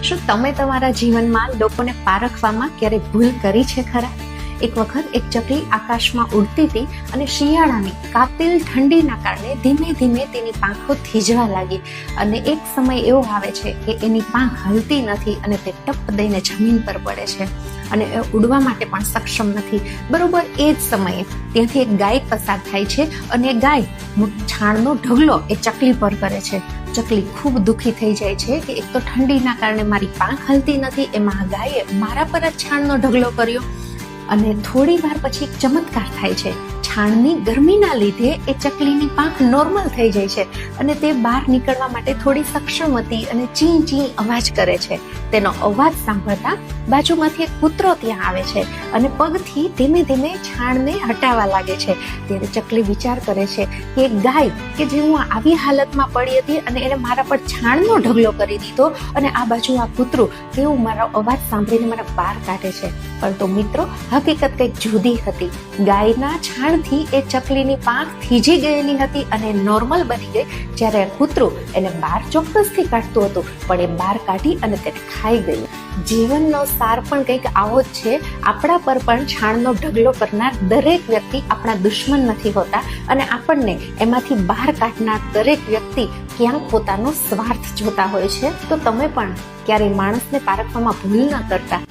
શું તમે તમારા જીવનમાં લોકોને પારખવામાં ક્યારે ભૂલ કરી છે ખરા? એક વખત એક ચકલી આકાશમાં ઉડતી હતી અને શિયાળાની કાતિલ ઠંડીના કારણે ધીમે ધીમે તેની પાંખો થીજવા લાગી અને એક સમય એવો આવે છે કે એની પાંખ હલતી નથી અને તે ટપ દઈને જમીન પર પડે છે અને એ ઉડવા માટે પણ સક્ષમ નથી. બરોબર એ જ સમયે ત્યાંથી એક ગાય પસાર થાય છે અને એ ગાય છાણનો ઢગલો એ ચકલી પર કરે છે. ચકલી ખૂબ દુઃખી થઈ જાય છે કે એક તો ઠંડીના કારણે મારી પાંખ હલતી નથી, એમાં ગાયે મારા પર જ છાણનો ઢગલો કર્યો. અને થોડી વાર પછી એક ચમત્કાર થાય છે. છાણની ગરમીના લીધે એ ચકલીની પાંખ નોર્મલ થઈ જાય છે અને તે બહાર નીકળવા માટે થોડી સક્ષમ હતી અને ચી ચી અવાજ કરે છે. તેનો અવાજ સાંભળતા બાજુમાંથી એક કૂતરો ત્યાં આવે છે અને પગથી ધીમે ધીમે છાણને હટાવવા લાગે છે. ત્યારે ચકલી વિચાર કરે છે કે એક ગાય કે જે હું આવી હાલતમાં પડી હતી અને એને મારા પર છાણનો ઢગલો કરી દીધો અને આ બાજુ આ કૂતરું કેવું મારો અવાજ સાંભળીને મને બહાર કાઢે છે. પરંતુ મિત્રો, હકીકત કંઈક જુદી હતી. ગાયના છાણથી એ ચકલીની પાંખ થીજી ગયેલી હતી અને નોર્મલ બની ગઈ, જ્યારે કૂતરું એને બહાર ચોક્કસથી કાઢતું હતું પણ એ બહાર કાઢી અને તેને ખાઈ ગયું. જીવનનો સાર પણ કંઈક આવો જ છે. આપણા પર પણ છાણનો ઢગલો કરનાર દરેક વ્યક્તિ આપણા દુશ્મન નથી હોતા અને આપણને એમાંથી બહાર કાઢનાર દરેક વ્યક્તિ ક્યાંક પોતાનો સ્વાર્થ જોતા હોય છે. તો તમે પણ ક્યારેય માણસને પારખવામાં ભૂલ ન કરતા.